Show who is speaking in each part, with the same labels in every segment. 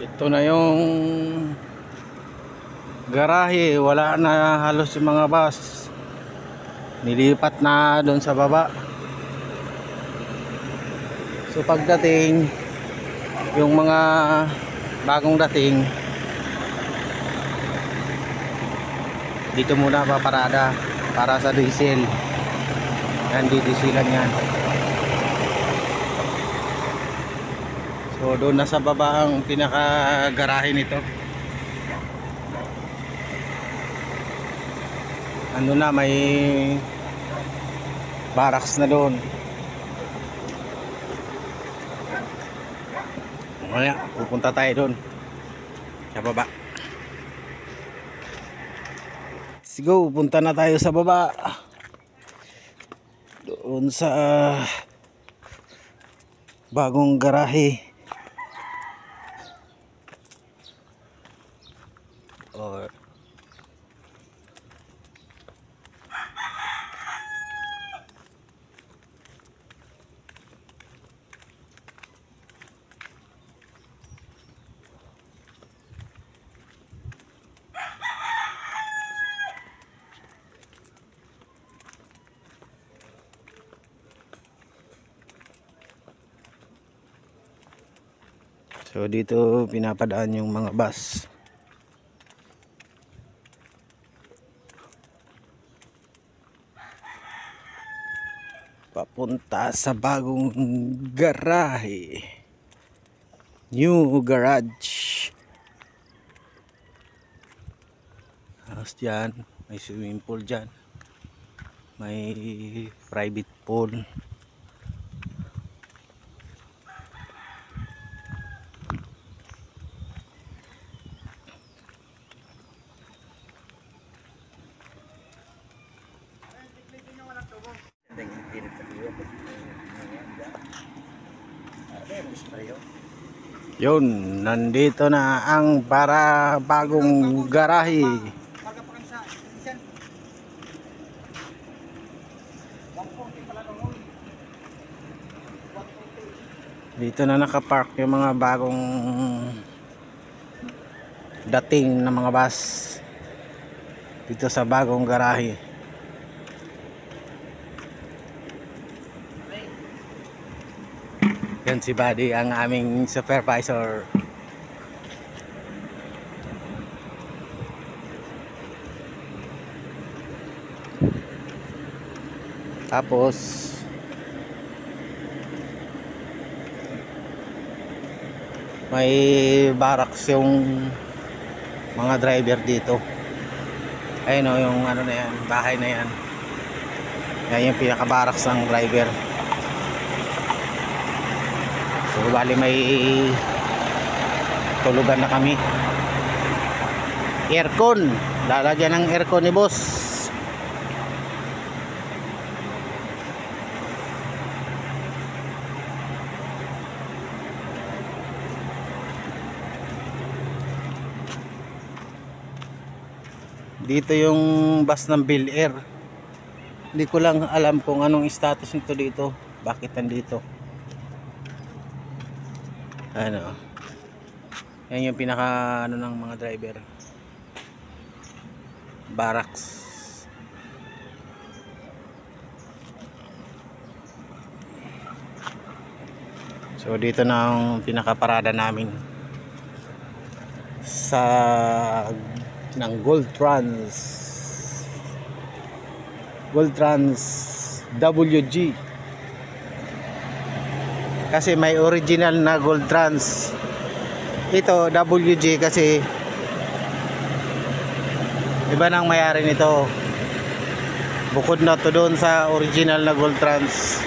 Speaker 1: Ito na yung garahe, wala na halos yung mga bus. Nilipat na doon sa baba. So pagdating, yung mga bagong dating, dito muna paparada para sa diesel. Yan, didisilan yan. So doon na sa baba ang pinaka garahe nito. Ano na, may barracks na doon. Mamaya pupunta tayo doon sa baba. Let's go, punta na tayo sa baba. Doon sa bagong garahe. Or so dito pinapadaan yung mga bus. Papunta sa bagong garahe. New garage. Tapos dyan, may swimming pool dyan. May private pool. Yun, nandito na ang para bagong garahe. Dito na nakapark yung mga bagong dating na mga bus dito sa bagong garahe. Yan si Buddy, ang aming supervisor. Tapos may barracks yung mga driver dito. Ayun o, yung ano na yan, bahay na yan. Yan yung pinaka barracks ng driver. So bali may tulugan na kami. Aircon, lalagyan ng aircon ni boss. Dito yung bus ng Bill Air. Hindi ko lang alam kung anong status nito dito. Bakit nandito? Ano? Yan yung pinaka ano ng mga driver. Barracks. So dito na ang pinaka-parada namin sa ng Gold Trans WG, kasi may original na Gold Trans. Ito WG kasi iba nang mayari nito, bukod na to doon sa original na Gold Trans.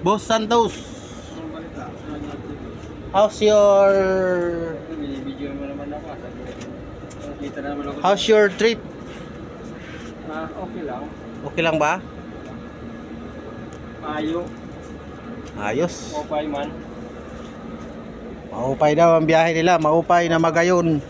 Speaker 1: Boss Santos, how's your trip?
Speaker 2: Okay lang.
Speaker 1: Okay lang ba?
Speaker 2: Mayo.
Speaker 1: Ayos.
Speaker 2: Okay man.
Speaker 1: Maupay daw ang biyahe nila, maupay na magayon.